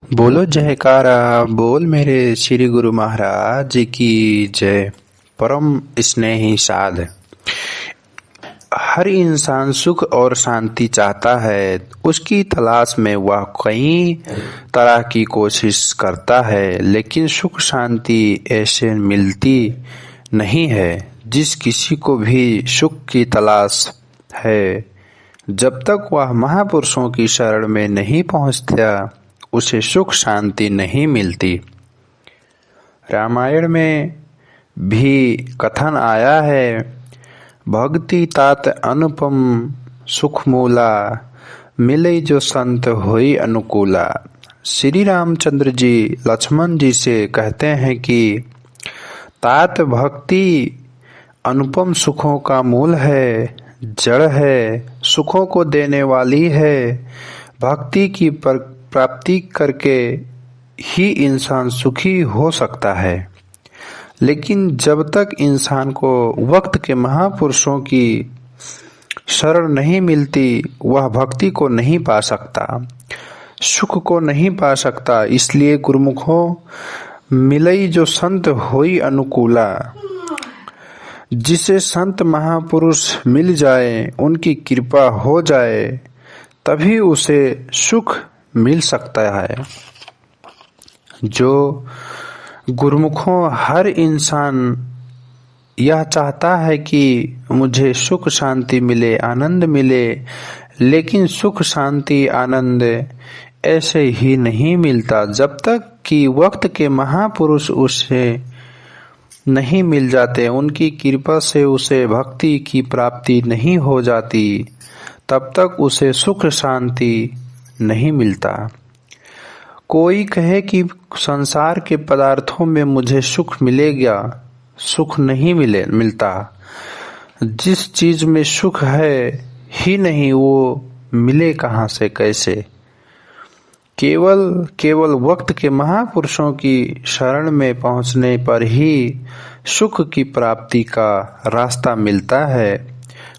बोलो जयकारा बोल मेरे श्री गुरु महाराज जी की जय। परम स्नेही साध। हर इंसान सुख और शांति चाहता है। उसकी तलाश में वह कई तरह की कोशिश करता है, लेकिन सुख शांति ऐसे मिलती नहीं है। जिस किसी को भी सुख की तलाश है, जब तक वह महापुरुषों की शरण में नहीं पहुंचता, उसे सुख शांति नहीं मिलती। रामायण में भी कथन आया है, भक्ति तात अनुपम सुख मूला, मिले जो संत होई अनुकूला। श्री रामचंद्र जी लक्ष्मण जी से कहते हैं कि तात भक्ति अनुपम सुखों का मूल है, जड़ है, सुखों को देने वाली है। भक्ति की प्राप्ति करके ही इंसान सुखी हो सकता है, लेकिन जब तक इंसान को वक्त के महापुरुषों की शरण नहीं मिलती, वह भक्ति को नहीं पा सकता, सुख को नहीं पा सकता। इसलिए गुरुमुखों मिलई जो संत होई अनुकूला। जिसे संत महापुरुष मिल जाए, उनकी कृपा हो जाए, तभी उसे सुख मिल सकता है। जो गुरुमुखों हर इंसान यह चाहता है कि मुझे सुख शांति मिले, आनंद मिले, लेकिन सुख शांति आनंद ऐसे ही नहीं मिलता जब तक कि वक्त के महापुरुष उसे नहीं मिल जाते, उनकी कृपा से उसे भक्ति की प्राप्ति नहीं हो जाती, तब तक उसे सुख शांति नहीं मिलता। कोई कहे कि संसार के पदार्थों में मुझे सुख मिलेगा, सुख नहीं मिलता। जिस चीज में सुख है ही नहीं, वो मिले कहाँ से, कैसे? केवल वक्त के महापुरुषों की शरण में पहुंचने पर ही सुख की प्राप्ति का रास्ता मिलता है।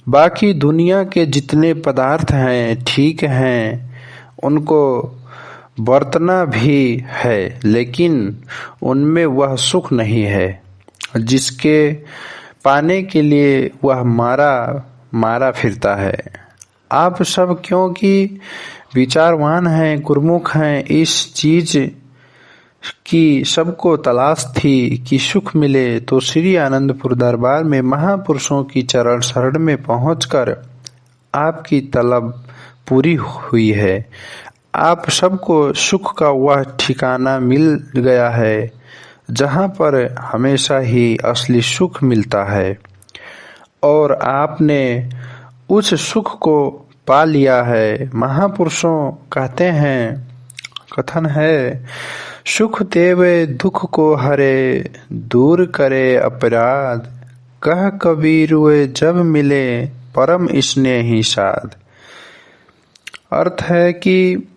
बाकी दुनिया के जितने पदार्थ हैं ठीक हैं, उनको बरतना भी है, लेकिन उनमें वह सुख नहीं है जिसके पाने के लिए वह मारा फिरता है। आप सब क्योंकि विचारवान हैं, गुरुमुख हैं, इस चीज की सबको तलाश थी कि सुख मिले, तो श्री आनंदपुर दरबार में महापुरुषों की चरण शरण में पहुंचकर आपकी तलब पूरी हुई है। आप सबको सुख का वह ठिकाना मिल गया है जहां पर हमेशा ही असली सुख मिलता है, और आपने उस सुख को पा लिया है। महापुरुषों कहते हैं, कथन है, सुख देवे दुख को हरे, दूर करे अपराध, कह कबीर वे जब मिले, परम स्नेही साध। अर्थ है कि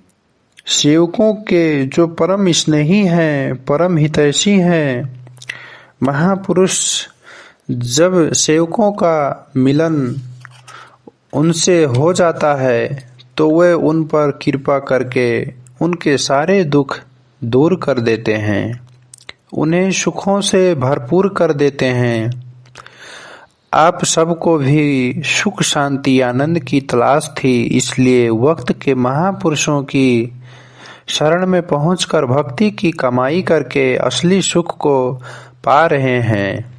सेवकों के जो परम स्नेही हैं, परम हितैषी हैं, महापुरुष जब सेवकों का मिलन उनसे हो जाता है, तो वे उन पर कृपा करके उनके सारे दुख दूर कर देते हैं, उन्हें सुखों से भरपूर कर देते हैं। आप सबको भी सुख शांति आनंद की तलाश थी, इसलिए वक्त के महापुरुषों की शरण में पहुंचकर भक्ति की कमाई करके असली सुख को पा रहे हैं।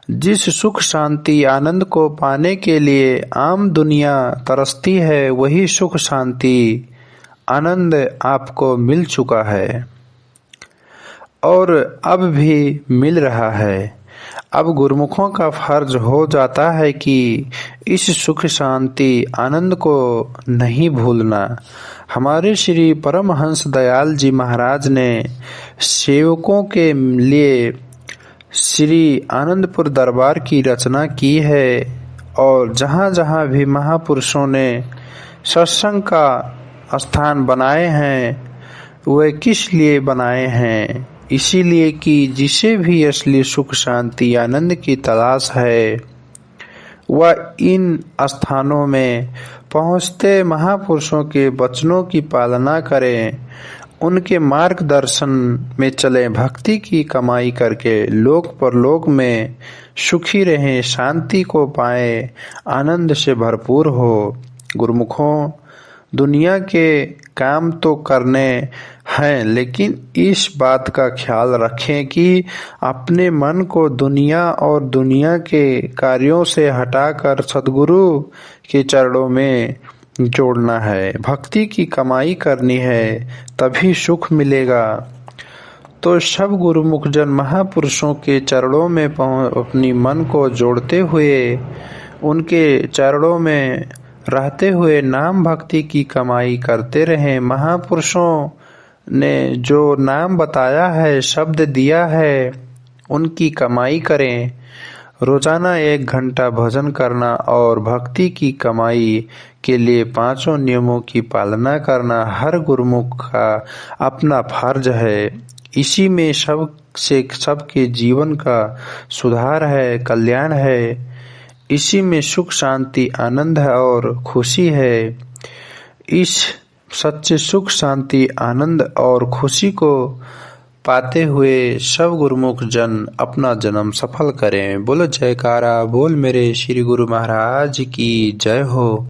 जिस सुख शांति आनंद को पाने के लिए आम दुनिया तरसती है, वही सुख शांति आनंद आपको मिल चुका है और अब भी मिल रहा है। अब गुरुमुखों का फर्ज हो जाता है कि इस सुख शांति आनंद को नहीं भूलना। हमारे श्री परमहंस दयाल जी महाराज ने सेवकों के लिए श्री आनंदपुर दरबार की रचना की है, और जहाँ जहाँ भी महापुरुषों ने सत्संग का स्थान बनाए हैं, वे किस लिए बनाए हैं? इसीलिए कि जिसे भी असली सुख शांति आनंद की तलाश है, वह इन स्थानों में पहुँचते महापुरुषों के वचनों की पालना करें उनके मार्गदर्शन में चले, भक्ति की कमाई करके लोक परलोक में सुखी रहें, शांति को पाए, आनंद से भरपूर हो। गुरुमुखों, दुनिया के काम तो करने हैं, लेकिन इस बात का ख्याल रखें कि अपने मन को दुनिया और दुनिया के कार्यों से हटाकर सद्गुरु के चरणों में जोड़ना है। भक्ति की कमाई करनी है, तभी सुख मिलेगा। तो सब गुरुमुख जन महापुरुषों के चरणों में अपनी मन को जोड़ते हुए, उनके चरणों में रहते हुए नाम भक्ति की कमाई करते रहें। महापुरुषों ने जो नाम बताया है, शब्द दिया है, उनकी कमाई करें। रोजाना 1 घंटा भजन करना और भक्ति की कमाई के लिए 5 नियमों की पालना करना हर गुरुमुख का अपना फर्ज है। इसी में सबके जीवन का सुधार है, कल्याण है। इसी में सुख, शांति, आनंद है और खुशी है। इस सच्चे सुख, शांति, आनंद और खुशी को पाते हुए सब गुरुमुख जन अपना जन्म सफल करें। बोलो जयकारा, बोल मेरे श्री गुरु महाराज की जय हो।